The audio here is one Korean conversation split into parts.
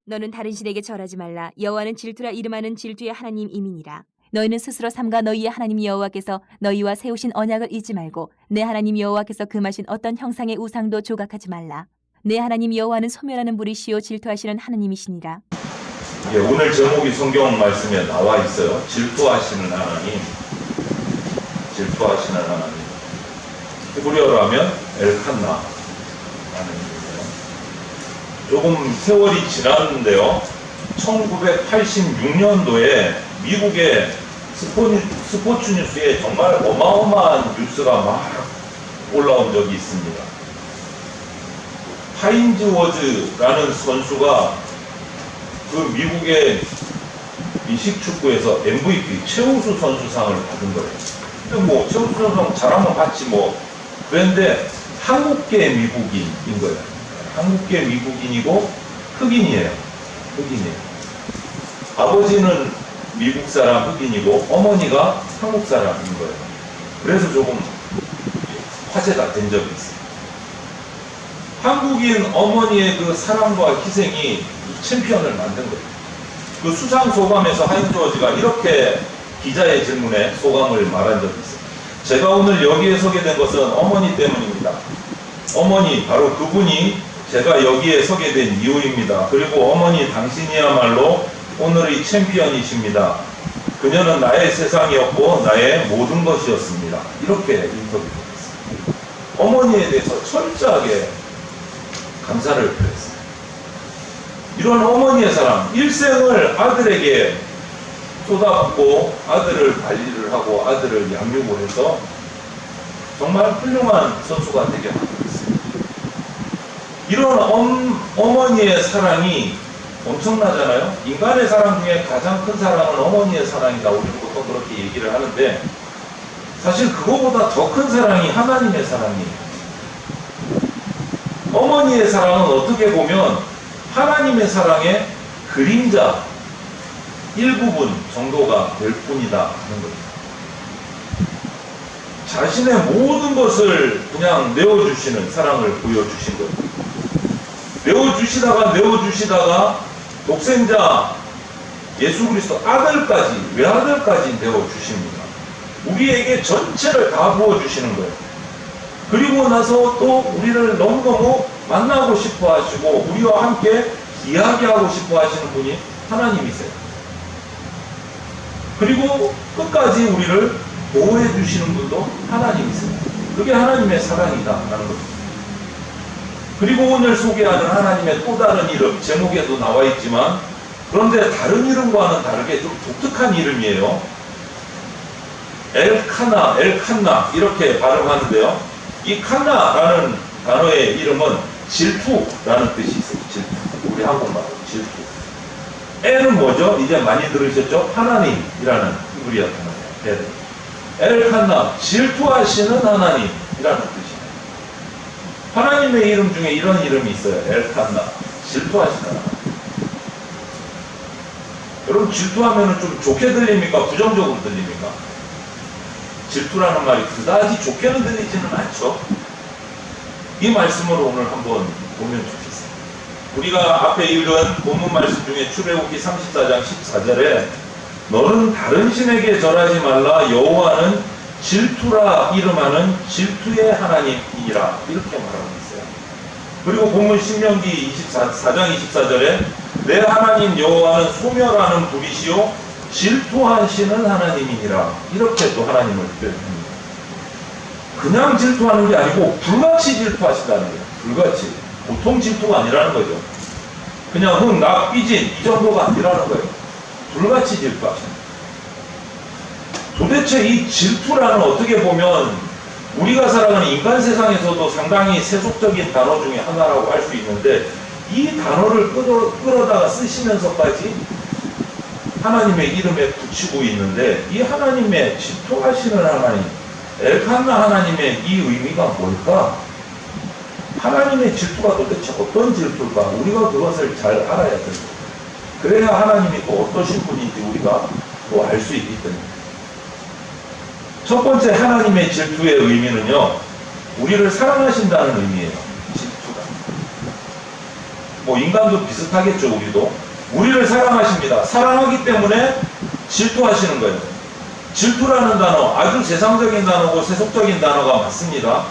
너는 다른 신에게 절하지 말라. 여호와는 질투라 이름하는 질투의 하나님이니라. 너희는 스스로 삼가 너희의 하나님 여호와께서 너희와 세우신 언약을 잊지 말고 내 하나님 여호와께서 금하신 어떤 형상의 우상도 조각하지 말라. 내 하나님 여호와는 소멸하는 불이시요 질투하시는 하나님이시니라. 예, 오늘 제목이 성경 말씀에 나와 있어요. 질투하시는 하나님. 질투하시는 하나님. 히브리어로 하면 엘칸나 하나님이에요. 조금 세월이 지났는데요. 1986년도에 미국의 스포츠 뉴스에 정말 어마어마한 뉴스가 막 올라온 적이 있습니다. 하인즈 워즈라는 선수가 그 미국의 미식축구에서 MVP 최우수 선수상을 받은 거예요. 근데 뭐 최우수 선수상 잘하면 받지 뭐. 그런데 한국계 미국인인 거예요. 한국계 미국인이고 흑인이에요. 흑인이에요. 아버지는 미국 사람 흑인이고 어머니가 한국 사람인 거예요. 그래서 조금 화제가 된 적이 있어요. 한국인 어머니의 그 사랑과 희생이 챔피언을 만든 거예요. 그 수상 소감에서 하인즈 워즈가 이렇게 기자의 질문에 소감을 말한 적이 있어요. 제가 오늘 여기에 서게 된 것은 어머니 때문입니다. 어머니, 바로 그분이 제가 여기에 서게 된 이유입니다. 그리고 어머니 당신이야말로 오늘의 챔피언이십니다. 그녀는 나의 세상이었고 나의 모든 것이었습니다. 이렇게 인터뷰를 했습니다. 어머니에 대해서 철저하게 감사를 표했어요. 이런 어머니의 사랑, 일생을 아들에게 쏟아붓고 아들을 관리를 하고 아들을 양육을 해서 정말 훌륭한 선수가 되게 만들었어요. 이런 어머니의 사랑이 엄청나잖아요. 인간의 사랑 중에 가장 큰 사랑은 어머니의 사랑이다. 우리는 보통 그렇게 얘기를 하는데 사실 그거보다 더 큰 사랑이 하나님의 사랑이에요. 어머니의 사랑은 어떻게 보면 하나님의 사랑의 그림자 일부분 정도가 될 뿐이다 하는 거죠. 자신의 모든 것을 그냥 내어주시는 사랑을 보여주신 거예요. 내어주시다가 독생자 예수 그리스도 아들까지, 외아들까지 내어주십니다. 우리에게 전체를 다 부어주시는 거예요. 그리고 나서 또 우리를 너무너무 만나고 싶어 하시고 우리와 함께 이야기하고 싶어 하시는 분이 하나님이세요. 그리고 끝까지 우리를 보호해 주시는 분도 하나님이세요. 그게 하나님의 사랑이다 라는 겁니다. 그리고 오늘 소개하는 하나님의 또 다른 이름, 제목에도 나와 있지만 그런데 다른 이름과는 다르게 좀 독특한 이름이에요. 엘칸나 이렇게 발음하는데요. 이 칸나라는 단어의 이름은 질투라는 뜻이 있어요. 질투. 우리 한국말로 질투. 엘은 뭐죠? 이제 많이 들으셨죠? 하나님이라는 히브리어 단어예요. 엘칸나, 질투하시는 하나님이라는 뜻이에요. 하나님의 이름 중에 이런 이름이 있어요. 엘칸나, 질투하시는 하나님. 여러분 질투하면 좀 좋게 들립니까? 부정적으로 들립니까? 질투라는 말이 그다지 좋게는 들리지는 않죠. 이 말씀으로 오늘 한번 보면 좋겠어요. 우리가 앞에 읽은 본문 말씀 중에 출애굽기 34장 14절에 너는 다른 신에게 절하지 말라 여호와는 질투라 이름하는 질투의 하나님이라 이렇게 말하고 있어요. 그리고 본문 신명기 4장 24절에 내 하나님 여호와는 소멸하는 불이시요 질투하시는 하나님이니라 이렇게 또 하나님을 표현합니다. 그냥 질투하는 게 아니고 불같이 질투하시다는 거예요. 불같이. 보통 질투가 아니라는 거죠. 그냥 흥, 나, 삐진 이 정도가 아니라는 거예요. 불같이 질투하시는 거예요. 도대체 이 질투라는 어떻게 보면 우리가 살아가는 인간 세상에서도 상당히 세속적인 단어 중에 하나라고 할 수 있는데 이 단어를 끌어다가 쓰시면서까지 하나님의 이름에 붙이고 있는데 이 하나님의 질투하시는 하나님, 엘칸나 하나님의 이 의미가 뭘까? 하나님의 질투가 도대체 어떤 질투일까? 우리가 그것을 잘 알아야 됩니다. 그래야 하나님이 또 어떠신 분인지 우리가 또 알 수 있기 때문에. 첫 번째 하나님의 질투의 의미는요, 우리를 사랑하신다는 의미예요. 질투가. 뭐 인간도 비슷하겠죠. 우리를 사랑하십니다. 사랑하기 때문에 질투하시는 거예요. 질투라는 단어 아주 세상적인 단어고 세속적인 단어가 맞습니다.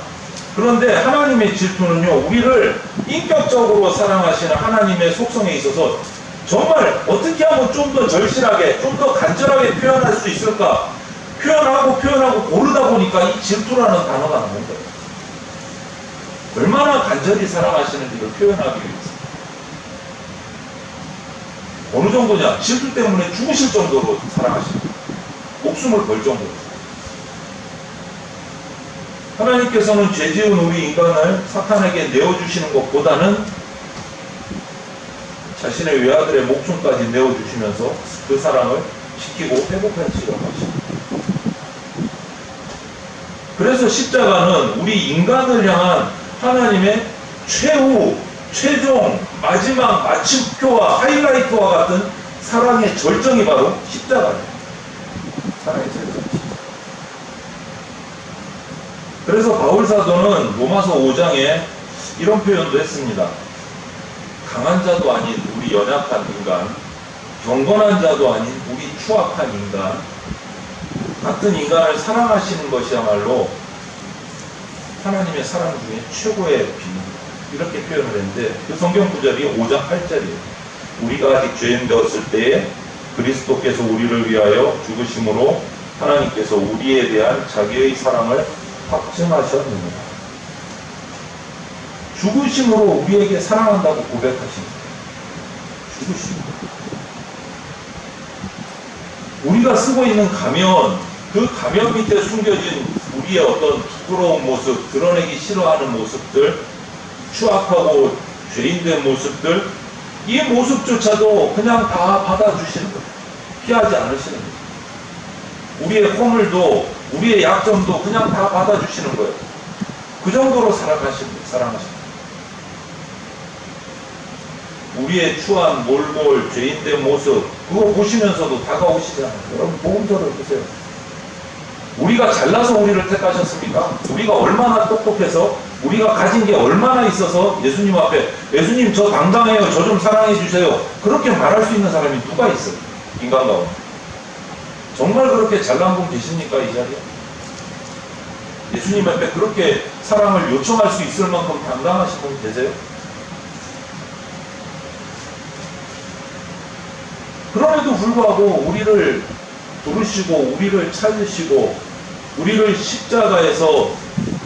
그런데 하나님의 질투는요, 우리를 인격적으로 사랑하시는 하나님의 속성에 있어서 정말 어떻게 하면 좀 더 절실하게, 좀 더 간절하게 표현할 수 있을까? 표현하고 고르다 보니까 이 질투라는 단어가 나온 거예요. 얼마나 간절히 사랑하시는지를 표현하기 위해서. 어느 정도냐? 질투 때문에 죽으실 정도로 사랑하십니다. 목숨을 걸 정도로. 하나님께서는 죄 지은 우리 인간을 사탄에게 내어주시는 것보다는 자신의 외아들의 목숨까지 내어주시면서 그 사랑을 지키고 회복하시려고 하십니다. 그래서 십자가는 우리 인간을 향한 하나님의 최후, 최종, 마지막 마침표와 하이라이트와 같은 사랑의 절정이 바로 십자가예요. 사랑의 절정. 그래서 바울사도는 로마서 5장에 이런 표현도 했습니다. 강한 자도 아닌 우리 연약한 인간, 경건한 자도 아닌 우리 추악한 인간, 같은 인간을 사랑하시는 것이야말로 하나님의 사랑 중에 최고의 비밀. 이렇게 표현을 했는데 그 성경 구절이 5장 8절이에요. 우리가 아직 죄인 되었을 때에 그리스도께서 우리를 위하여 죽으심으로 하나님께서 우리에 대한 자기의 사랑을 확증하셨느니라. 죽으심으로 우리에게 사랑한다고 고백하십니다. 죽으심으로. 우리가 쓰고 있는 가면, 그 가면 밑에 숨겨진 우리의 어떤 부끄러운 모습, 드러내기 싫어하는 모습들, 추악하고 죄인된 모습들, 이 모습조차도 그냥 다 받아주시는 거예요. 피하지 않으시는 거예요. 우리의 허물도, 우리의 약점도 그냥 다 받아주시는 거예요. 그 정도로 사랑하십니다. 우리의 추한 몰골, 죄인된 모습, 그거 보시면서도 다가오시잖아요. 여러분, 복음서를 보세요. 우리가 잘나서 우리를 택하셨습니까? 우리가 얼마나 똑똑해서, 우리가 가진 게 얼마나 있어서 예수님 앞에, 예수님 저 당당해요, 저 좀 사랑해 주세요, 그렇게 말할 수 있는 사람이 누가 있어요? 인간 가운데. 정말 그렇게 잘난 분 계십니까, 이 자리에? 예수님 앞에 그렇게 사랑을 요청할 수 있을 만큼 당당하신 분 계세요? 그럼에도 불구하고 우리를 부르시고 우리를 찾으시고 우리를 십자가에서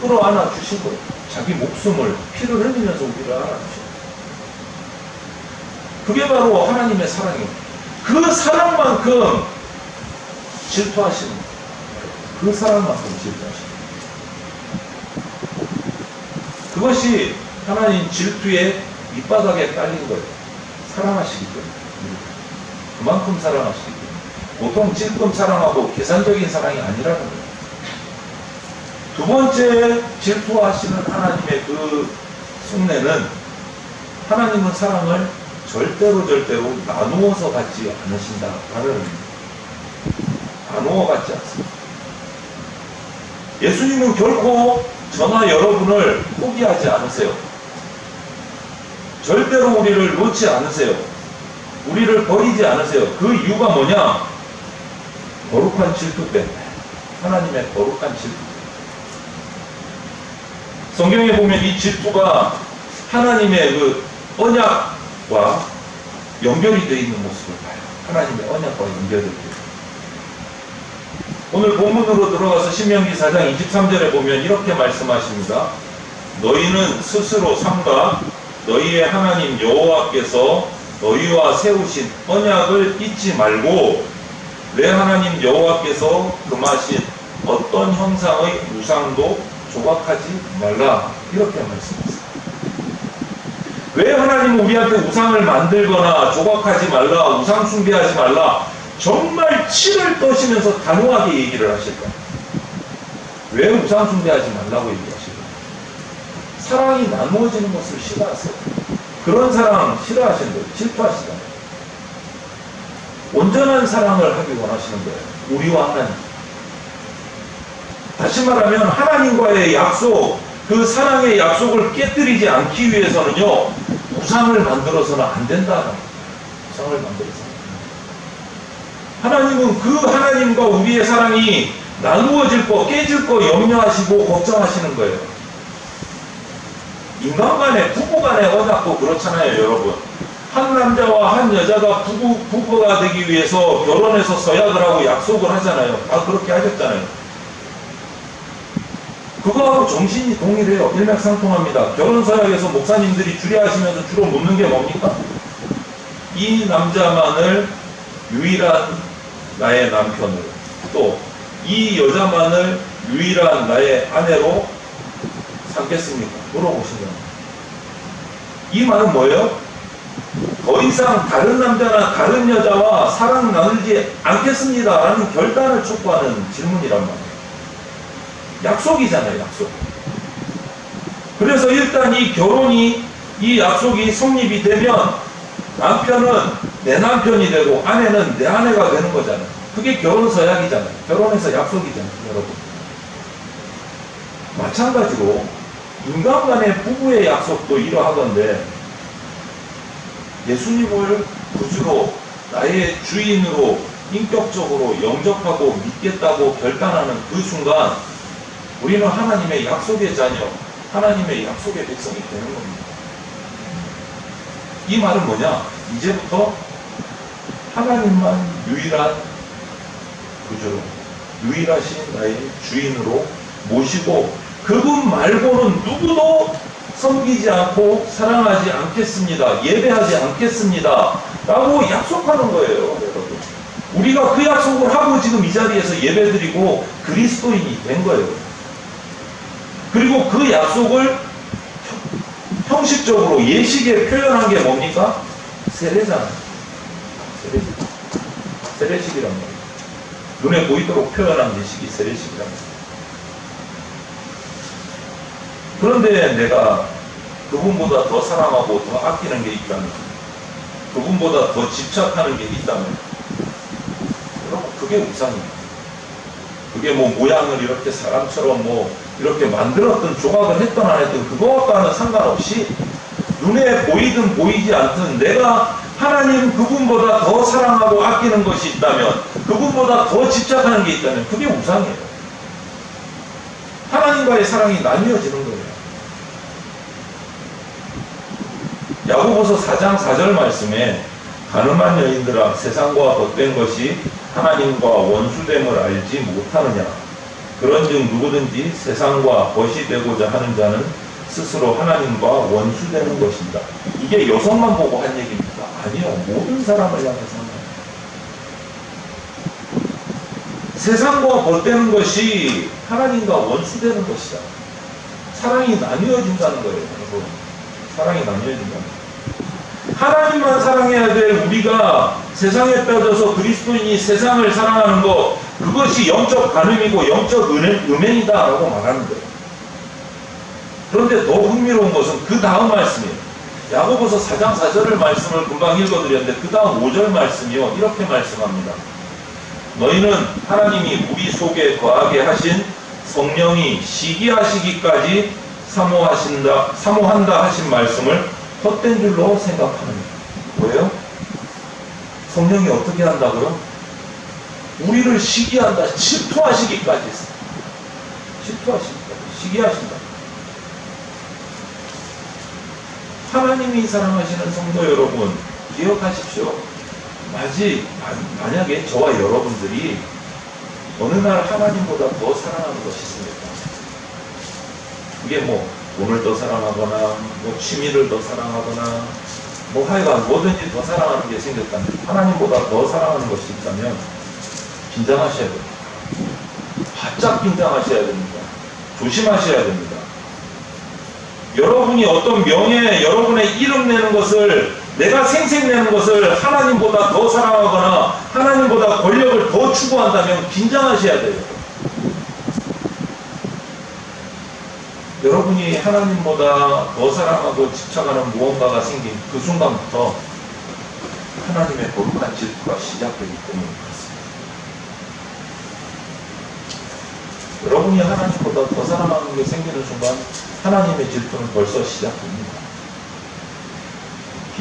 끌어안아 주신 거예요. 자기 목숨을 피를 흘리면서 우리를 안아주신 거예요. 그게 바로 하나님의 사랑이에요. 그 사랑만큼 질투하시는 거예요. 그 사랑만큼 질투하시는 거예요. 그것이 하나님 질투의 밑바닥에 깔린 거예요. 사랑하시기 때문에. 그만큼 사랑하시기 때문에. 보통 찔끔 사랑하고 계산적인 사랑이 아니라는 거예요. 두 번째 질투하시는 하나님의 그 속내는, 하나님은 사랑을 절대로 나누어서 받지 않으신다라는 의미입니다. 나누어 받지 않습니다. 예수님은 결코 저나 여러분을 포기하지 않으세요. 절대로 우리를 놓지 않으세요. 우리를 버리지 않으세요. 그 이유가 뭐냐? 거룩한 질투 때문에. 하나님의 거룩한 질투 때문에. 성경에 보면 이 질투가 하나님의 그 언약과 연결이 되어 있는 모습을 봐요. 하나님의 언약과 연결이 되어 있어요. 오늘 본문으로 들어가서 신명기 4장 23절에 보면 이렇게 말씀하십니다. 너희는 스스로 삼가 너희의 하나님 여호와께서 너희와 세우신 언약을 잊지 말고 내 하나님 여호와께서 금하신 어떤 형상의 우상도 조각하지 말라. 이렇게 말씀했습니다. 왜 하나님은 우리한테 우상을 만들거나 조각하지 말라, 우상 숭배하지 말라, 정말 치를 떠시면서 단호하게 얘기를 하실까? 왜 우상 숭배하지 말라고 얘기하실까? 사랑이 나누어지는 것을 싫어하세요. 그런 사랑 싫어하시는 거예요. 질투하시잖아요. 온전한 사랑을 하기 원하시는 거예요. 우리와 하나님. 다시 말하면 하나님과의 약속, 그 사랑의 약속을 깨뜨리지 않기 위해서는요, 우상을 만들어서는 안 된다. 우상을 만들어서는. 하나님은 그 하나님과 우리의 사랑이 나누어질 거, 깨질 거 염려하시고 걱정하시는 거예요. 인간 간에, 부부 간에 어렵고 그렇잖아요, 여러분. 한 남자와 한 여자가 부부가 되기 위해서 결혼해서 서약을 하고 약속을 하잖아요. 다 그렇게 하셨잖아요. 그거하고 정신이 동일해요. 일맥상통합니다. 결혼서약에서 목사님들이 주례하시면서 주로 묻는 게 뭡니까? 이 남자만을 유일한 나의 남편으로, 또 이 여자만을 유일한 나의 아내로 삼겠습니까? 물어보시면. 이 말은 뭐예요? 더 이상 다른 남자나 다른 여자와 사랑 나누지 않겠습니다 라는 결단을 촉구하는 질문이란 말이에요. 약속이잖아요, 약속. 그래서 일단 이 결혼이, 이 약속이 성립이 되면 남편은 내 남편이 되고 아내는 내 아내가 되는 거잖아요. 그게 결혼서약이잖아요. 결혼해서 약속이잖아요, 여러분. 마찬가지로 인간 간의 부부의 약속도 이러하던데, 예수님을 구주로 나의 주인으로 인격적으로 영접하고 믿겠다고 결단하는 그 순간 우리는 하나님의 약속의 자녀, 하나님의 약속의 백성이 되는 겁니다. 이 말은 뭐냐? 이제부터 하나님만 유일한 구주로, 유일하신 나의 주인으로 모시고 그분 말고는 누구도 섬기지 않고 사랑하지 않겠습니다. 예배하지 않겠습니다. 라고 약속하는 거예요, 여러분. 우리가 그 약속을 하고 지금 이 자리에서 예배드리고 그리스도인이 된 거예요. 그리고 그 약속을 형식적으로 예식에 표현한 게 뭡니까? 세례잖아요. 세례식이란 말이에요. 눈에 보이도록 표현한 예식이 세례식이란 말이에요. 그런데 내가 그분보다 더 사랑하고 더 아끼는 게 있다면, 그분보다 더 집착하는 게 있다면, 여러분, 그게 우상입니다. 그게 뭐 모양을 이렇게 사람처럼 뭐 이렇게 만들었던, 조각을 했던 안 했던 그것과는 상관없이 눈에 보이든 보이지 않든 내가 하나님 그분보다 더 사랑하고 아끼는 것이 있다면, 그분보다 더 집착하는 게 있다면 그게 우상이에요. 하나님과의 사랑이 나뉘어지는 거예요. 야고보서 4장 4절 말씀에 가늠한 여인들아 세상과 덧된 것이 하나님과 원수됨을 알지 못하느냐. 그런즉 누구든지 세상과 벗이 되고자 하는 자는 스스로 하나님과 원수되는 것입니다. 이게 여성만 보고 한 얘기입니까? 아니요. 모든 사람을 향해서 한 거예요. 세상과 벗되는 것이 하나님과 원수되는 것이다. 사랑이 나뉘어진다는 거예요, 여러분. 사랑이 나뉘어진다는 거예요. 하나님만 사랑해야 될 우리가 세상에 빠져서 그리스도인이 세상을 사랑하는 것, 그것이 영적 간음이고 영적 음행이다 라고 말하는 거예요. 그런데 더 흥미로운 것은 그 다음 말씀이에요. 야고보서 4장 4절을 말씀을 금방 읽어드렸는데 그 다음 5절 말씀이요, 이렇게 말씀합니다. 너희는 하나님이 우리 속에 거하게 하신 성령이 시기하시기까지 사모한다 하신 말씀을 헛된 줄로 생각하느냐. 뭐예요? 성령이 어떻게 한다고요? 우리를 시기한다, 질투하시기까지 했어요. 질투하시기까지, 시기하신다. 하나님이 사랑하시는 성도 여러분, 기억하십시오. 만약에 저와 여러분들이 어느 날 하나님보다 더 사랑하는 것이 있습니까? 그게 뭐 돈을 더 사랑하거나 뭐 취미를 더 사랑하거나 뭐 하여간 뭐든지 더 사랑하는 게 생겼다면, 하나님보다 더 사랑하는 것이 있다면 긴장하셔야 됩니다. 바짝 긴장하셔야 됩니다. 조심하셔야 됩니다. 여러분이 어떤 명예, 여러분의 이름 내는 것을, 내가 생색내는 것을 하나님보다 더 사랑하거나 하나님보다 권력을 더 추구한다면 긴장하셔야 돼요. 여러분이 하나님보다 더 사랑하고 집착하는 무언가가 생긴 그 순간부터 하나님의 거룩한 질투가 시작되기 때문에 그렇습니다. 여러분이 하나님보다 더 사랑하는 게 생기는 순간 하나님의 질투는 벌써 시작됩니다.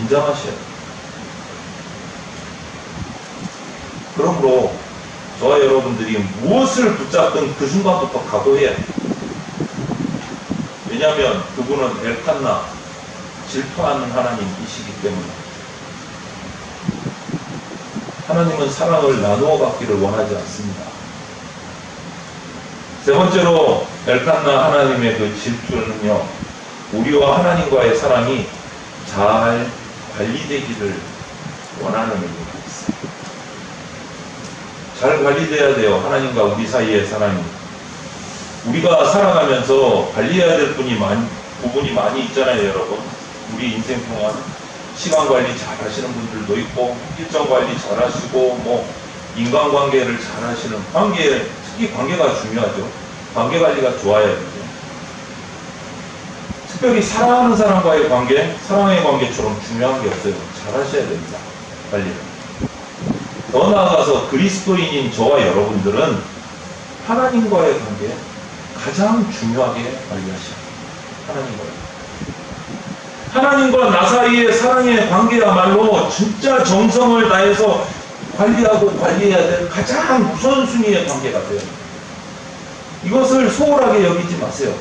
긴장하셔야 돼요. 그러므로 저와 여러분들이 무엇을 붙잡든 그 순간부터 각오해야 돼요. 왜냐하면 그분은 엘칸나, 질투하는 하나님이시기 때문에. 하나님은 사랑을 나누어 받기를 원하지 않습니다. 세 번째로 엘칸나 하나님의 그 질투는요, 우리와 하나님과의 사랑이 잘 관리되기를 원하는 의미가 있어요. 잘 관리돼야 돼요. 하나님과 우리 사이의 사랑이. 우리가 살아가면서 관리해야 될 부분이 많이 있잖아요, 여러분. 우리 인생 동안 시간 관리 잘 하시는 분들도 있고, 일정 관리 잘 하시고, 인간관계를 잘 하시는, 특히 관계가 중요하죠. 관계 관리가 좋아야 되죠. 특별히 사랑하는 사람과의 관계, 사랑의 관계처럼 중요한 게 없어요. 잘 하셔야 됩니다. 관리를. 더 나아가서 그리스도인인 저와 여러분들은 하나님과의 관계 가장 중요하게 관리하셔야 돼요. 하나님과 나 사이의 사랑의 관계야말로 진짜 정성을 다해서 관리하고 관리해야 될 가장 우선순위의 관계가 돼요. 이것을 소홀하게 여기지 마세요.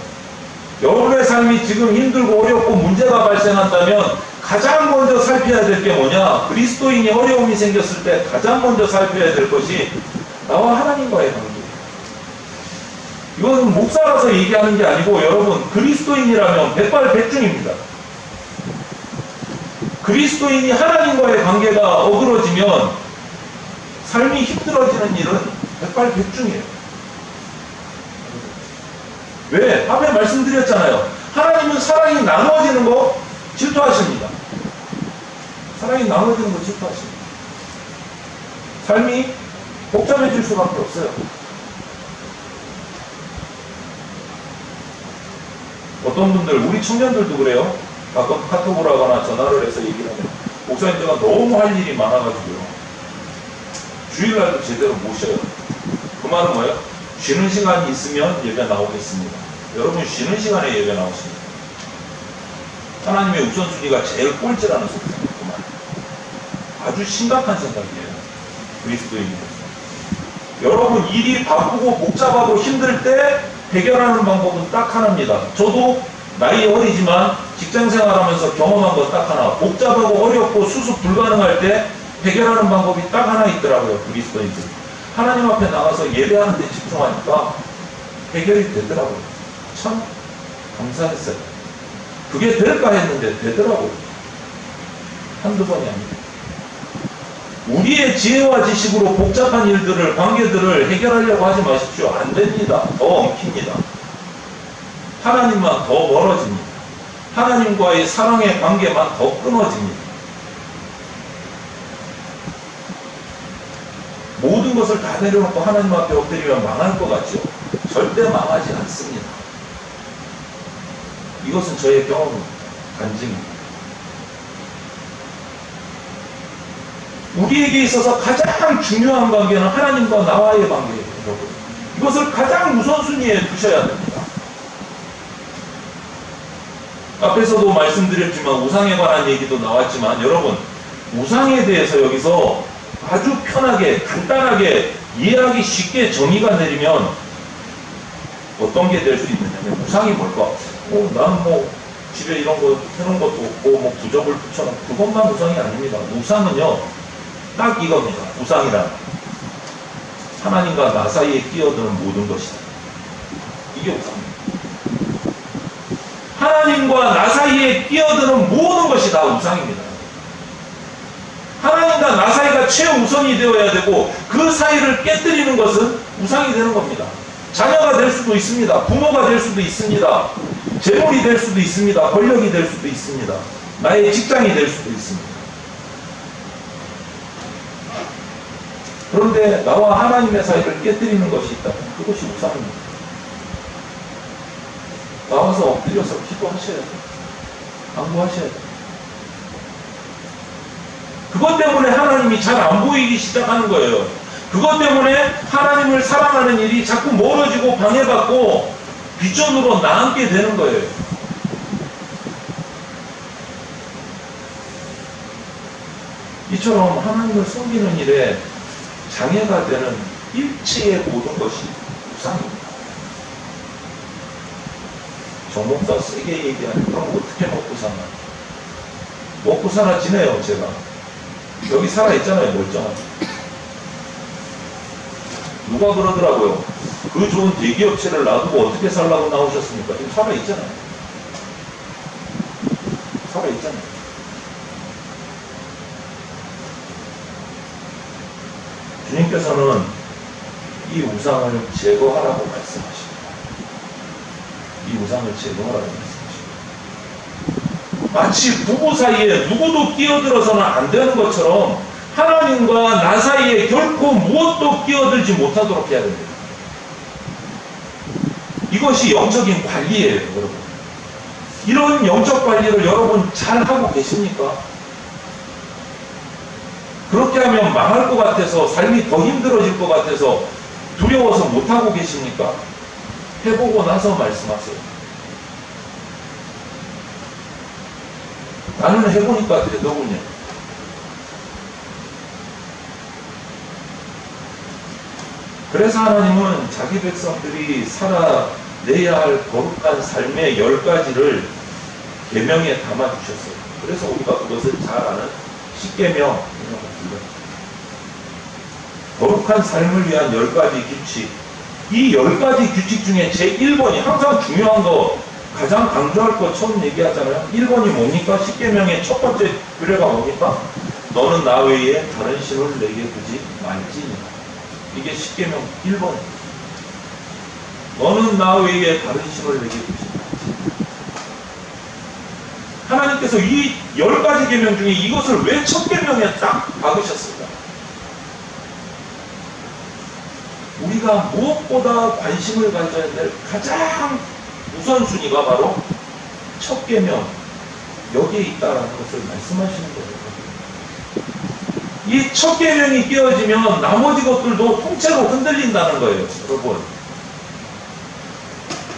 여러분의 삶이 지금 힘들고 어렵고 문제가 발생한다면 가장 먼저 살펴야 될 게 뭐냐? 그리스도인이 어려움이 생겼을 때 가장 먼저 살펴야 될 것이 나와 하나님과의 관계예요. 이것은 목사라서 얘기하는 게 아니고 여러분 그리스도인이라면 백발백중입니다. 그리스도인이 하나님과의 관계가 어그러지면 삶이 힘들어지는 일은 백발백중이에요. 왜? 앞에 말씀드렸잖아요. 하나님은 사랑이 나누어지는 거 질투하십니다. 사랑이 나누어지는 거 질투하십니다. 삶이 복잡해질 수밖에 없어요. 어떤 분들, 우리 청년들도 그래요. 가끔 카톡을 하거나 전화를 해서 얘기를 하면 목사님 제가 너무 할 일이 많아가지고요. 주일날도 제대로 못 쉬어요. 그 말은 뭐예요? 쉬는 시간이 있으면 예배 나오겠습니다. 여러분 쉬는 시간에 예배 나오십니다. 하나님의 우선순위가 제일 꼴찌라는 소리예요. 그 말. 아주 심각한 생각이에요. 그리스도인으로서. 여러분 일이 바쁘고 복잡하고 힘들 때 해결하는 방법은 딱 하나입니다. 저도 나이 어리지만 직장생활하면서 경험한 거 딱 하나. 복잡하고 어렵고 수습 불가능할 때 해결하는 방법이 딱 하나 있더라고요. 그리스도인들. 하나님 앞에 나가서 예배하는 데 집중하니까 해결이 되더라고요. 참 감사했어요. 그게 될까 했는데 되더라고요. 한두 번이 아니고. 우리의 지혜와 지식으로 복잡한 일들을, 관계들을 해결하려고 하지 마십시오. 안 됩니다. 더 엉킵니다. 하나님만 더 멀어집니다. 하나님과의 사랑의 관계만 더 끊어집니다. 모든 것을 다 내려놓고 하나님 앞에 엎드리면 망할 것 같죠? 절대 망하지 않습니다. 이것은 저의 경험입니다. 간증입니다. 우리에게 있어서 가장 중요한 관계는 하나님과 나와의 관계예요. 여러분. 이것을 가장 우선순위에 두셔야 됩니다. 앞에서도 말씀드렸지만 우상에 관한 얘기도 나왔지만 여러분 우상에 대해서 여기서 아주 편하게 간단하게 이해하기 쉽게 정의가 내리면 어떤 게 될 수 있느냐면 우상이 뭘까? 난 집에 이런 거 해놓은 것도 없고 부적을 붙여놓고 그것만 우상이 아닙니다. 우상은요 딱 이겁니다. 우상이란 하나님과 나 사이에 끼어드는 모든 것이다. 이게 우상입니다. 하나님과 나 사이에 끼어드는 모든 것이 다 우상입니다. 하나님과 나 사이가 최우선이 되어야 되고 그 사이를 깨뜨리는 것은 우상이 되는 겁니다. 자녀가 될 수도 있습니다. 부모가 될 수도 있습니다. 재물이 될 수도 있습니다. 권력이 될 수도 있습니다. 나의 직장이 될 수도 있습니다. 그런데 나와 하나님의 사이를 깨뜨리는 것이 있다면 그것이 우상입니다. 나와서 엎드려서 기도하셔야 돼요. 간구하셔야 돼요. 그것 때문에 하나님이 잘 안 보이기 시작하는 거예요. 그것 때문에 하나님을 사랑하는 일이 자꾸 멀어지고 방해받고 뒷전으로 나앉게 되는 거예요. 이처럼 하나님을 섬기는 일에 장애가 되는 일체의 모든 것이 우상입니다. 정목사 세게 얘기하니 그럼 어떻게 먹고 사나? 먹고 사나 지내요. 제가 여기 살아있잖아요. 멀쩡하게. 누가 그러더라고요. 그 좋은 대기업체를 놔두고 어떻게 살라고 나오셨습니까? 지금 살아있잖아요. 살아있잖아요. 주님께서는 이 우상을 제거하라고 말씀하십니다. 이 우상을 제거하라고 말씀하십니다. 마치 부부 사이에 누구도 끼어들어서는 안 되는 것처럼 하나님과 나 사이에 결코 무엇도 끼어들지 못하도록 해야 됩니다. 이것이 영적인 관리예요, 여러분. 이런 영적 관리를 여러분 잘 하고 계십니까? 그렇게 하면 망할 것 같아서, 삶이 더 힘들어질 것 같아서 두려워서 못하고 계십니까? 해보고 나서 말씀하세요. 나는 해보니까 되더군요. 그래서 하나님은 자기 백성들이 살아내야 할 거룩한 삶의 10가지를 계명에 담아주셨어요. 그래서 우리가 그것을 잘 아는 십계명, 거룩한 삶을 위한 10가지 규칙. 이 10가지 규칙 중에 제 1번이 항상 중요한 거, 가장 강조할 거 처음 얘기하잖아요. 1번이 뭡니까? 십계명의 첫 번째 규례가 뭡니까? 너는 나 외에 다른 신을 내게 두지 말지니라. 이게 십계명 1번. 너는 나 외에 다른 신을 내게 두지 말지. 하나님께서 이 10가지 계명 중에 이것을 왜 첫 계명에 딱 박으셨을까? 우리가 무엇보다 관심을 가져야 될 가장 우선순위가 바로 첫 계명, 여기에 있다라는 것을 말씀하시는 거예요. 이 첫 계명이 깨어지면 나머지 것들도 통째로 흔들린다는 거예요, 여러분.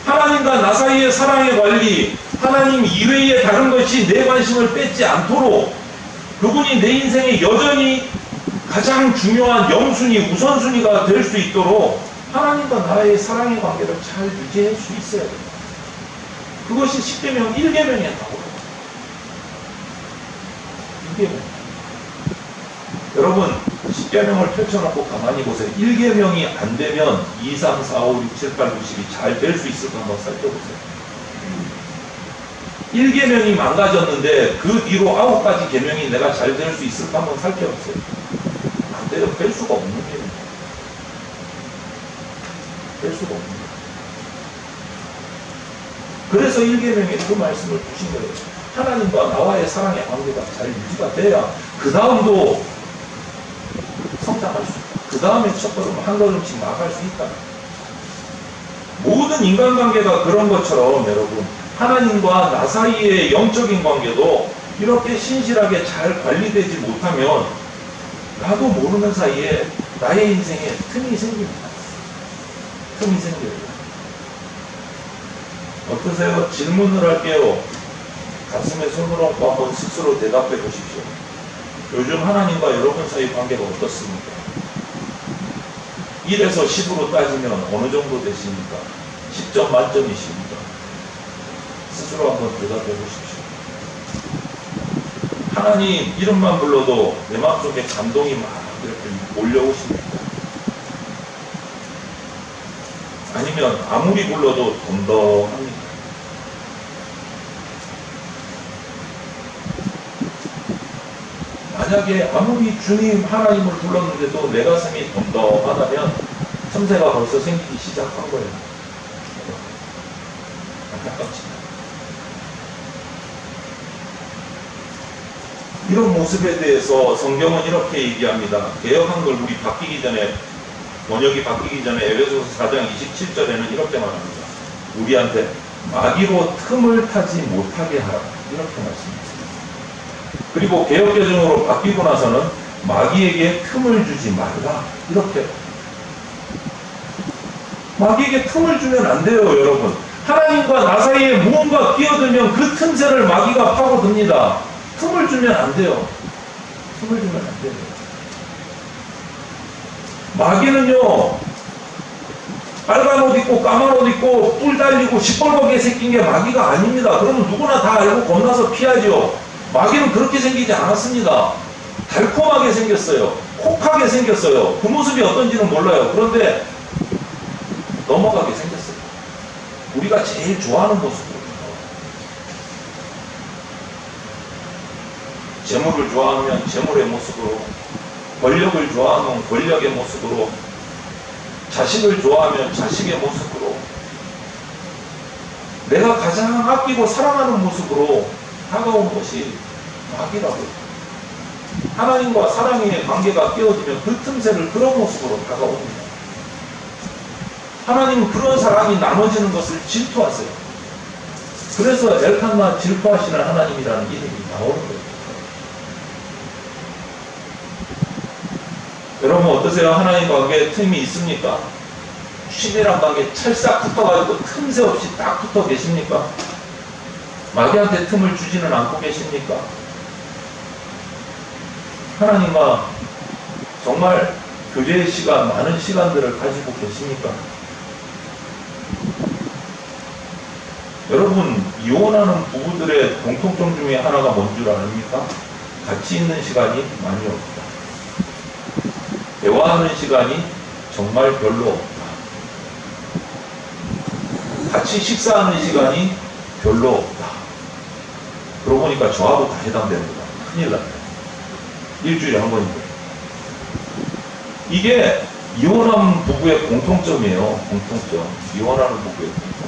하나님과 나 사이의 사랑의 관리, 하나님 이외의 다른 것이 내 관심을 뺏지 않도록 그분이 내 인생에 여전히 가장 중요한 영순위, 우선순위가 될 수 있도록 하나님과 나의 사랑의 관계를 잘 유지할 수 있어야 됩니다. 그것이 십계명 1계명에 나오고 1계명. 여러분, 십계명을 펼쳐놓고 가만히 보세요. 1계명이 안 되면 2, 3, 4, 5, 6, 7, 8, 9, 10이 잘 될 수 있을까 한번 살펴보세요. 1계명이 망가졌는데 그 뒤로 9가지 계명이 내가 잘 될 수 있을까 한번 살펴보세요. 안 돼요. 될 수가 없는 계명이에요. 될 수가 없는 거예요. 그래서 1계명에 그 말씀을 주신 거예요. 하나님과 나와의 사랑의 관계가 잘 유지가 돼야 그 다음도 성장할 수 있다. 그 다음에 첫걸음 한 걸음씩 나아갈 수 있다. 모든 인간관계가 그런 것처럼 여러분, 하나님과 나 사이의 영적인 관계도 이렇게 신실하게 잘 관리되지 못하면 나도 모르는 사이에 나의 인생에 틈이 생깁니다. 틈이 생겨요. 어떠세요? 질문을 할게요. 가슴에 손을 얹고 한번 스스로 대답해 보십시오. 요즘 하나님과 여러분 사이 관계가 어떻습니까? 1에서 10으로 따지면 어느 정도 되십니까? 10점 만점이십니까? 스스로 한번 대답해 보십시오. 하나님 이름만 불러도 내 마음속에 감동이 막 이렇게 몰려오십니까? 아니면 아무리 불러도 덤덤합니까? 만약에 아무리 주님 하나님을 불렀는데도 내 가슴이 덤덤하다면 틈새가 벌써 생기기 시작한 거예요. 안타깝지만 이런 모습에 대해서 성경은 이렇게 얘기합니다. 개역 한글 바뀌기 전에, 번역이 바뀌기 전에 에베소서 4장 27절에는 이렇게 말합니다. 우리한테 마귀로 틈을 타지 못하게 하라. 이렇게 말씀합니다. 그리고 개역개정으로 바뀌고 나서는 마귀에게 틈을 주지 말라. 이렇게. 마귀에게 틈을 주면 안 돼요, 여러분. 하나님과 나 사이에 무언가 끼어들면 그 틈새를 마귀가 파고듭니다. 틈을 주면 안 돼요. 틈을 주면 안 돼요. 마귀는요, 빨간 옷 입고 까만 옷 입고 뿔 달리고 시뻘겋게 생긴 게 마귀가 아닙니다. 그러면 누구나 다 알고 겁나서 피하죠. 마귀는 그렇게 생기지 않았습니다. 달콤하게 생겼어요. 혹하게 생겼어요. 그 모습이 어떤지는 몰라요. 그런데 넘어가게 생겼어요. 우리가 제일 좋아하는 모습으로. 재물을 좋아하면 재물의 모습으로, 권력을 좋아하면 권력의 모습으로, 자식을 좋아하면 자식의 모습으로, 내가 가장 아끼고 사랑하는 모습으로 다가온 것이 마귀라고요. 하나님과 사랑의 관계가 깨어지면 그 틈새를 그런 모습으로 다가옵니다. 하나님은 그런 사랑이 나눠지는 것을 질투하세요. 그래서 엘칸나 질투하시는 하나님이라는 이름이 나오는 거예요. 여러분 어떠세요? 하나님 관계에 틈이 있습니까? 신이란 관계 찰싹 붙어가지고 틈새 없이 딱 붙어 계십니까? 마귀한테 틈을 주지는 않고 계십니까? 하나님과 정말 교제의 시간, 많은 시간들을 가지고 계십니까? 여러분, 이혼하는 부부들의 공통점 중에 하나가 뭔 줄 아십니까? 같이 있는 시간이 많이 없다. 대화하는 시간이 정말 별로 없다. 같이 식사하는 시간이 별로 없다. 그러고 보니까 저하고 다 해당됩니다. 큰일 났다. 일주일에 한 번인데. 이게 이혼한 부부의 공통점이에요. 공통점. 이혼하는 부부의 공통점.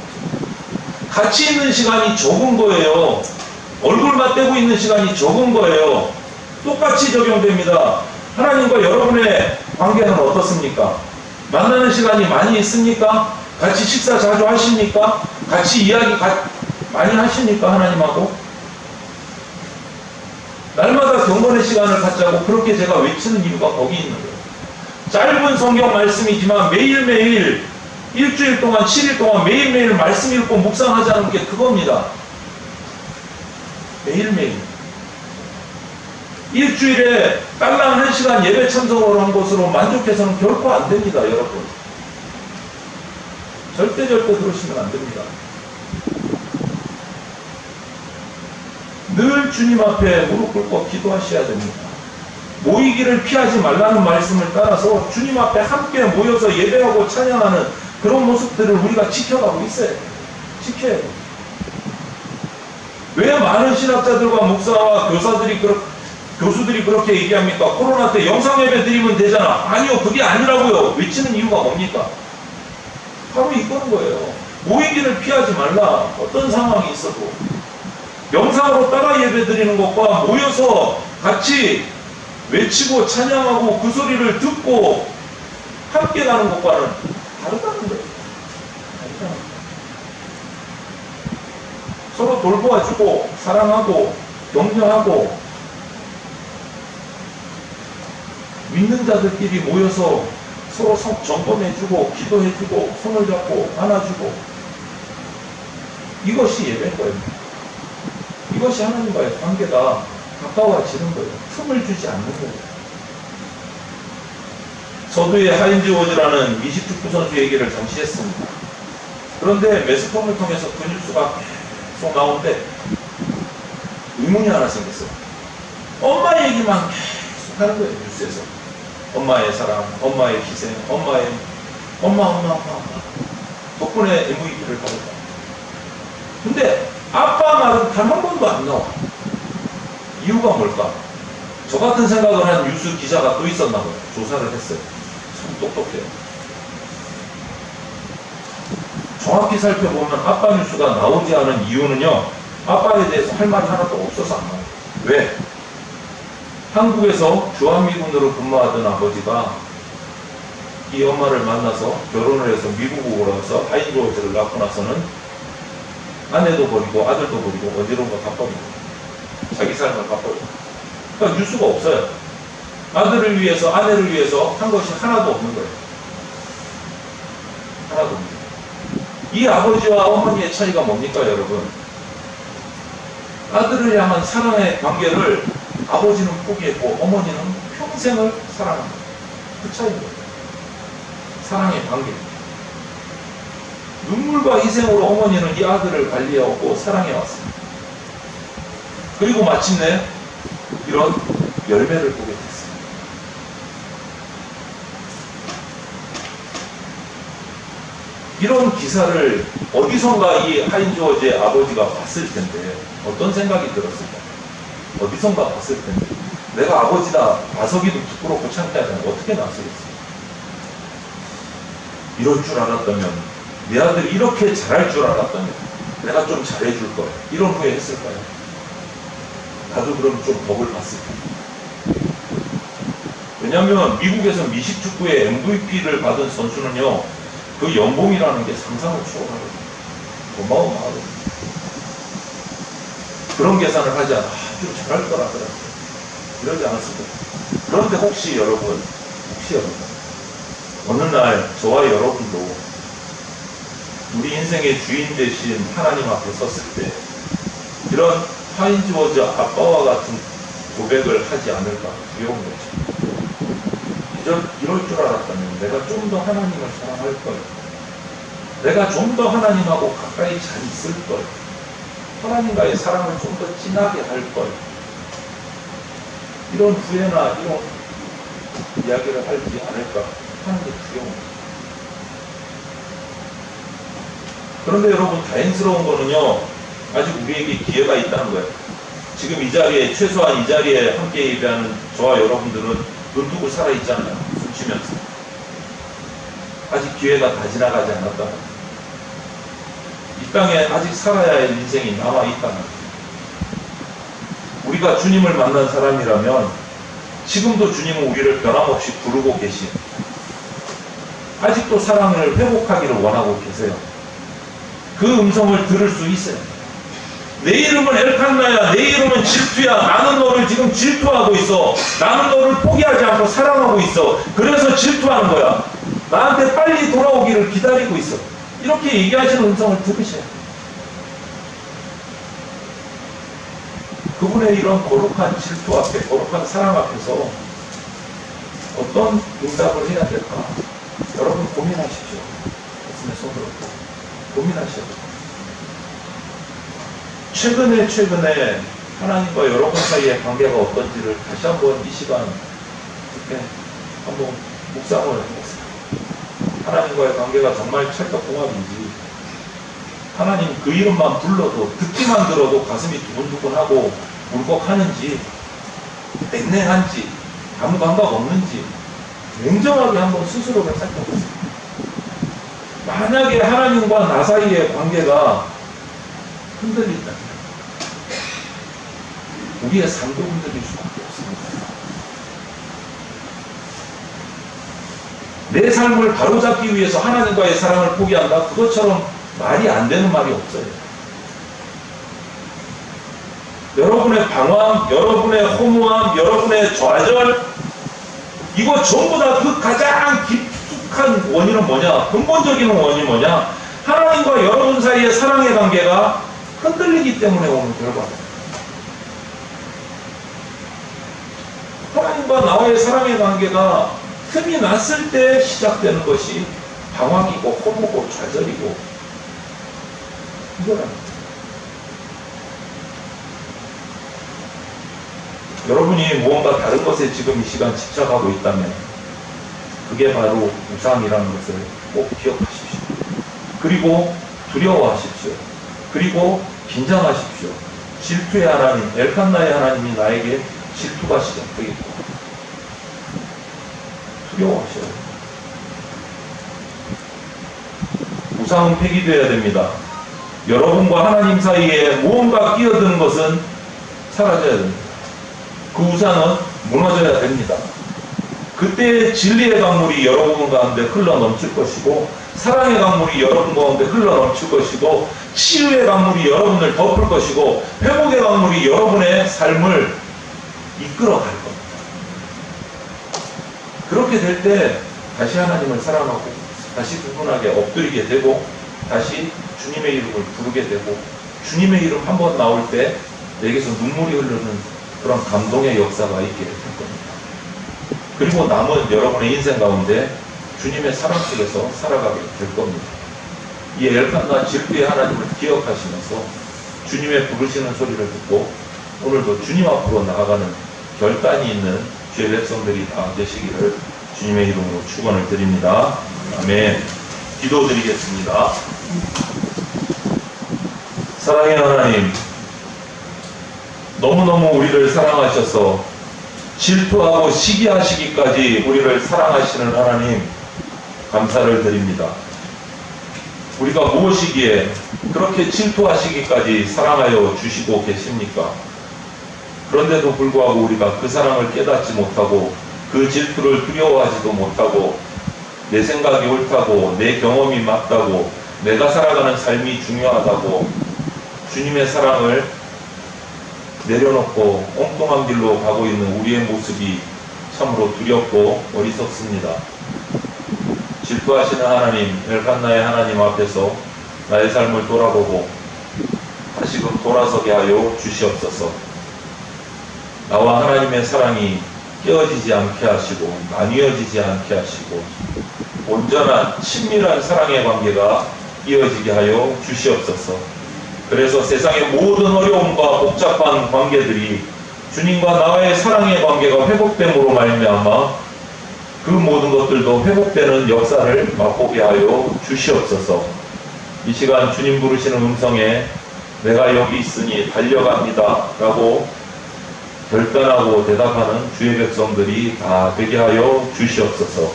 같이 있는 시간이 적은 거예요. 얼굴만 떼고 있는 시간이 적은 거예요. 똑같이 적용됩니다. 하나님과 여러분의 관계는 어떻습니까? 만나는 시간이 많이 있습니까? 같이 식사 자주 하십니까? 같이 이야기 많이 하십니까? 하나님하고? 날마다 경건의 시간을 갖자고 그렇게 제가 외치는 이유가 거기 있는 거예요. 짧은 성경 말씀이지만 매일매일 일주일 동안 7일 동안 매일매일 말씀 읽고 묵상하자는 게 그겁니다. 매일매일. 일주일에 딸랑 1시간 예배 참석을 한 것으로 만족해서는 결코 안 됩니다, 여러분. 절대 그러시면 안 됩니다. 늘 주님 앞에 무릎 꿇고 기도하셔야 됩니다. 모이기를 피하지 말라는 말씀을 따라서 주님 앞에 함께 모여서 예배하고 찬양하는 그런 모습들을 우리가 지켜가고 있어요. 지켜야 돼요. 왜 많은 신학자들과 목사와 교수들이 그렇게 얘기합니까? 코로나 때 영상 예배 드리면 되잖아. 아니요, 그게 아니라고요. 외치는 이유가 뭡니까? 바로 이거는 거예요. 모이기를 피하지 말라. 어떤 상황이 있어도. 영상으로 따라 예배 드리는 것과 모여서 같이 외치고 찬양하고 그 소리를 듣고 함께 가는 것과는 다르다는 거예요. 다르다는 거예요. 서로 돌보아주고 사랑하고 격려하고 믿는 자들끼리 모여서 서로 점검해주고 기도해주고 손을 잡고 안아주고 이것이 예배인 거예요. 이것이 하나님과의 관계가 가까워지는 거예요. 틈을 주지 않는 거예요. 서두에 하인즈 워즈라는 미식축구 선수 얘기를 잠시 했습니다. 그런데 매스컴을 통해서 그 뉴스가 계속 나오는데 의문이 하나 생겼어요. 엄마 얘기만 계속 하는 거예요, 뉴스에서. 엄마의 사랑, 엄마의 희생, 엄마 덕분에 MVP를 받았다. 근데 아빠 말은 단 한 번도 안 나와. 이유가 뭘까? 저 같은 생각을 한 뉴스 기자가 또 있었나 봐요. 조사를 했어요. 참 똑똑해요. 정확히 살펴보면 아빠 뉴스가 나오지 않은 이유는요, 아빠에 대해서 할 말이 하나도 없어서 안 나와요. 왜? 한국에서 주한미군으로 근무하던 아버지가 이 엄마를 만나서 결혼을 해서 미국으로 와서 하인즈 워즈를 낳고 나서는 아내도 버리고 아들도 버리고 어지러운 거 다 버리고 자기 삶을 다 버리고, 그러니까 뉴스가 없어요. 아들을 위해서 아내를 위해서 한 것이 하나도 없는 거예요. 하나도 없는 거예요. 이 아버지와 어머니의 차이가 뭡니까, 여러분? 아들을 향한 사랑의 관계를 아버지는 포기했고 어머니는 평생을 사랑합니다. 그 차이입니다. 사랑의 관계. 눈물과 희생으로 어머니는 이 아들을 관리해왔고 사랑해왔습니다. 그리고 마침내 이런 열매를 보게 됐습니다. 이런 기사를 어디선가 이 하인조어즈의 아버지가 봤을 텐데 어떤 생각이 들었을까? 어디선가 봤을 텐데 내가 아버지다 나서기도 부끄럽고 창피하잖아. 어떻게 나서겠어? 이럴 줄 알았다면 내 아들이 이렇게 잘할 줄 알았다면 내가 좀 잘해줄 거야. 이런 후회 했을 거야. 나도 그럼 좀 덕을 봤을 거야. 왜냐하면 미국에서 미식축구의 MVP를 받은 선수는요, 그 연봉이라는 게 상상을 초월하거든요. 어마어마하거든요. 그런 계산을 하지 않아. 좀 잘할 거라 그래. 이러지 않았을 거예요. 그런데 혹시 여러분, 어느 날 저와 여러분도 우리 인생의 주인 되신 하나님 앞에 섰을 때 이런 하인즈워즈 아빠와 같은 고백을 하지 않을까 두려운 거죠. 이럴 줄 알았다면 내가 좀 더 하나님을 사랑할 거예요. 내가 좀 더 하나님하고 가까이 잘 있을 거예요. 하나님과의 사랑을 좀 더 진하게 할 거예요. 이런 후회나 이런 이야기를 하지 않을까 하는 게 두려운 거예요. 그런데 여러분 다행스러운 거는요, 아직 우리에게 기회가 있다는 거예요. 지금 이 자리에, 최소한 이 자리에 함께 예배하는 저와 여러분들은 눈 뜨고 살아있잖아요. 숨 쉬면서. 아직 기회가 다 지나가지 않았다. 이 땅에 아직 살아야 할 인생이 남아있다는 거예요. 우리가 주님을 만난 사람이라면 지금도 주님은 우리를 변함없이 부르고 계신, 아직도 사랑을 회복하기를 원하고 계세요. 그 음성을 들을 수 있어요. 내 이름은 엘칸나야, 내 이름은 질투야. 나는 너를 지금 질투하고 있어. 나는 너를 포기하지 않고 사랑하고 있어. 그래서 질투하는 거야. 나한테 빨리 돌아오기를 기다리고 있어. 이렇게 얘기하시는 음성을 들으셔야 돼요. 그분의 이런 거룩한 질투 앞에, 거룩한 사랑 앞에서 어떤 응답을 해야 될까? 여러분 고민하십시오. 가슴에 손을 얹고 고민하셔야 돼요. 최근에 하나님과 여러분 사이의 관계가 어떤지를 다시 한번 이 시간 이렇게 한번 묵상을 해보세요. 하나님과의 관계가 정말 찰떡궁합인지, 하나님 그 이름만 불러도, 듣기만 들어도 가슴이 두근두근하고 울컥하는지, 냉랭한지, 아무 감각 없는지 냉정하게 한번 스스로를 살펴보세요. 만약에 하나님과 나 사이의 관계가 흔들린다면 우리의 삶도 흔들릴 수밖에 없습니다. 내 삶을 바로잡기 위해서 하나님과의 사랑을 포기한다? 그것처럼 말이 안 되는 말이 없어요. 여러분의 방황, 여러분의 허무함, 여러분의 좌절, 이거 전부 다 그 가장 깊숙한 원인은 뭐냐? 근본적인 원인이 뭐냐? 하나님과 여러분 사이의 사랑의 관계가 흔들리기 때문에 오는 결과입니다. 하나님과 나와의 사랑의 관계가 틈이 났을 때 시작되는 것이 방황이고 허무고 좌절이고 이거랍니다. 여러분이 무언가 다른 것에 지금 이 시간 집착하고 있다면 그게 바로 우상이라는 것을 꼭 기억하십시오. 그리고 두려워하십시오. 그리고 긴장하십시오. 질투의 하나님, 엘칸나의 하나님이 나에게 질투가 시작되겠고 두려워하셔야 됩니다. 우상은 폐기되어야 됩니다. 여러분과 하나님 사이에 무언가 끼어드는 것은 사라져야 됩니다. 그 우상은 무너져야 됩니다. 그때 진리의 강물이 여러분 가운데 흘러 넘칠 것이고, 사랑의 강물이 여러분 가운데 흘러 넘칠 것이고, 치유의 강물이 여러분을 덮을 것이고, 회복의 강물이 여러분의 삶을 이끌어 갈 겁니다. 그렇게 될 때 다시 하나님을 사랑하고 다시 그분에게 엎드리게 되고 다시 주님의 이름을 부르게 되고, 주님의 이름 한 번 나올 때 내게서 눈물이 흐르는 그런 감동의 역사가 있게 될 겁니다. 그리고 남은 여러분의 인생 가운데 주님의 사랑 속에서 살아가게 될 겁니다. 이 엘칸과 질투의 하나님을 기억하시면서 주님의 부르시는 소리를 듣고 오늘도 주님 앞으로 나아가는 결단이 있는 주의 백성들이 다 되시기를 주님의 이름으로 축원을 드립니다. 아멘. 기도드리겠습니다. 사랑의 하나님, 너무너무 우리를 사랑하셔서 질투하고 시기하시기까지 우리를 사랑하시는 하나님, 감사를 드립니다. 우리가 무엇이기에 그렇게 질투하시기까지 사랑하여 주시고 계십니까? 그런데도 불구하고 우리가 그 사랑을 깨닫지 못하고 그 질투를 두려워하지도 못하고 내 생각이 옳다고 내 경험이 맞다고 내가 살아가는 삶이 중요하다고 주님의 사랑을 내려놓고 엉뚱한 길로 가고 있는 우리의 모습이 참으로 두렵고 어리석습니다. 질투하시는 하나님, 엘칸나의 하나님 앞에서 나의 삶을 돌아보고 다시금 돌아서게 하여 주시옵소서. 나와 하나님의 사랑이 깨어지지 않게 하시고 나뉘어지지 않게 하시고 온전한 친밀한 사랑의 관계가 이어지게 하여 주시옵소서. 그래서 세상의 모든 어려움과 복잡한 관계들이 주님과 나의 사랑의 관계가 회복됨으로 말미암아 그 모든 것들도 회복되는 역사를 맛보게 하여 주시옵소서. 이 시간 주님 부르시는 음성에 내가 여기 있으니 달려갑니다 라고 결단하고 대답하는 주의 백성들이 다 되게 하여 주시옵소서.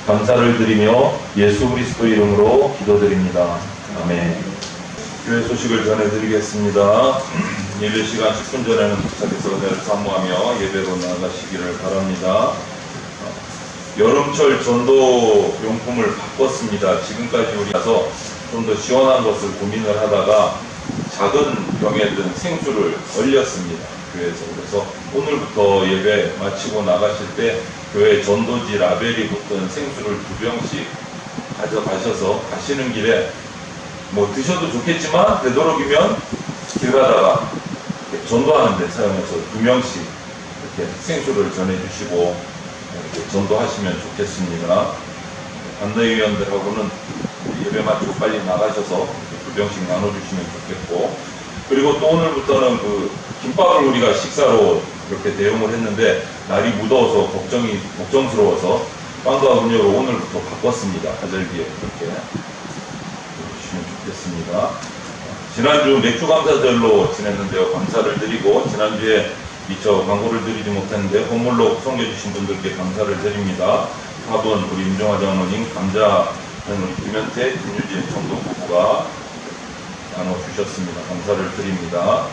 감사를 드리며 예수 그리스도 이름으로 기도드립니다. 아멘. 교회 소식을 전해드리겠습니다. 예배 시간 10분 전에는 도착해서 은혜를 사모하며 예배로 나가시기를 바랍니다. 여름철 전도 용품을 바꿨습니다. 지금까지 우리 가서 좀 더 시원한 것을 고민을 하다가 작은 병에 든 생수를 얼렸습니다. 교회에서. 그래서 오늘부터 예배 마치고 나가실 때 교회 전도지 라벨이 붙은 생수를 2병씩 가져가셔서 가시는 길에 뭐 드셔도 좋겠지만 되도록이면 길 가다가 전도하는 데 사용해서 2명씩 이렇게 생수를 전해주시고 이렇게 전도하시면 좋겠습니다. 안내위원들하고는 예배 마치고 빨리 나가셔서 2병씩 나눠주시면 좋겠고, 그리고 또 오늘부터는 그 김밥을 우리가 식사로 이렇게 대용을 했는데 날이 무더워서 걱정스러워서 빵과 음료로 오늘부터 바꿨습니다. 가절기에 이렇게 주시면 좋겠습니다. 지난주 맥주 감사절로 지냈는데요. 감사를 드리고 지난주에 미처 광고를 드리지 못했는데 선물로 섬겨주신 분들께 감사를 드립니다. 화분 우리 임종화 장로님, 감자는 우리 김현태, 김유진 정도 부부가 나눠주셨습니다. 감사를 드립니다.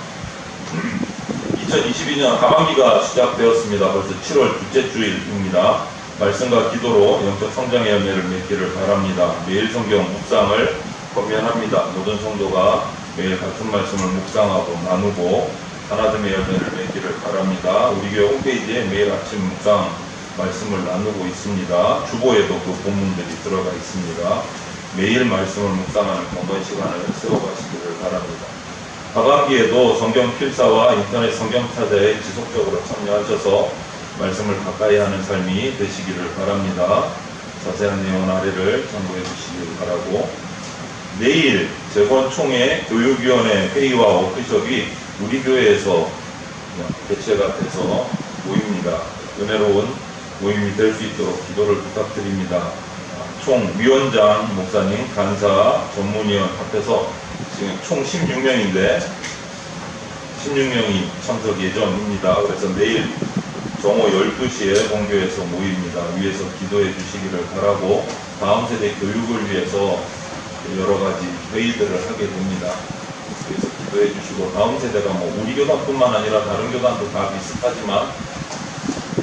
2022년 하반기가 시작되었습니다. 벌써 7월 둘째 주일입니다. 말씀과 기도로 영적 성장의 열매를 맺기를 바랍니다. 매일 성경 묵상을 권면합니다. 모든 성도가 매일 같은 말씀을 묵상하고 나누고 하나됨의 열매를 맺기를 바랍니다. 우리 교회 홈페이지에 매일 아침 묵상 말씀을 나누고 있습니다. 주보에도 그 본문들이 들어가 있습니다. 매일 말씀을 묵상하는 건강 시간을 세워가시기를 바랍니다. 하반기에도 성경 필사와 인터넷 성경 찾아에 지속적으로 참여하셔서 말씀을 가까이 하는 삶이 되시기를 바랍니다. 자세한 내용 아래를 참고해 주시길 바라고, 내일 재건총회 교육위원회 회의와 워크숍이 우리 교회에서 개최가 돼서 모입니다. 은혜로운 모임이 될 수 있도록 기도를 부탁드립니다. 총 위원장, 목사님, 간사, 전문위원 합해서 지금 총 16명인데 16명이 참석 예정입니다. 그래서 내일 정오 12시에 본교에서 모입니다. 위에서 기도해 주시기를 바라고, 다음 세대 교육을 위해서 여러 가지 회의들을 하게 됩니다. 그래서 기도해 주시고, 다음 세대가 뭐 우리 교단뿐만 아니라 다른 교단도 다 비슷하지만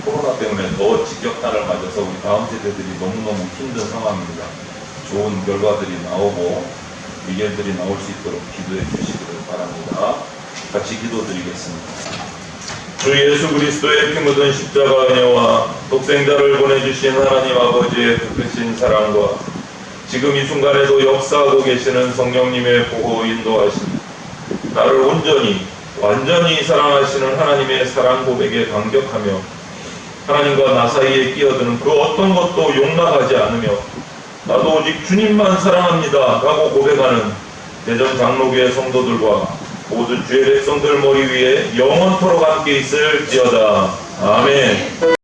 코로나 때문에 더 직격탄을 맞아서 우리 다음 세대들이 너무너무 힘든 상황입니다. 좋은 결과들이 나오고 미결들이 나올 수 있도록 기도해 주시기를 바랍니다. 같이 기도드리겠습니다. 주 예수 그리스도의 피 묻은 십자가 은혜와 독생자를 보내주신 하나님 아버지의 크신 사랑과 지금 이 순간에도 역사하고 계시는 성령님의 보호 인도하심, 나를 온전히 완전히 사랑하시는 하나님의 사랑 고백에 감격하며 하나님과 나 사이에 끼어드는 그 어떤 것도 용납하지 않으며 나도 오직 주님만 사랑합니다 라고 고백하는 대전 장로교회 성도들과 모든 주의 백성들 머리 위에 영원토록 함께 있을지어다. 아멘.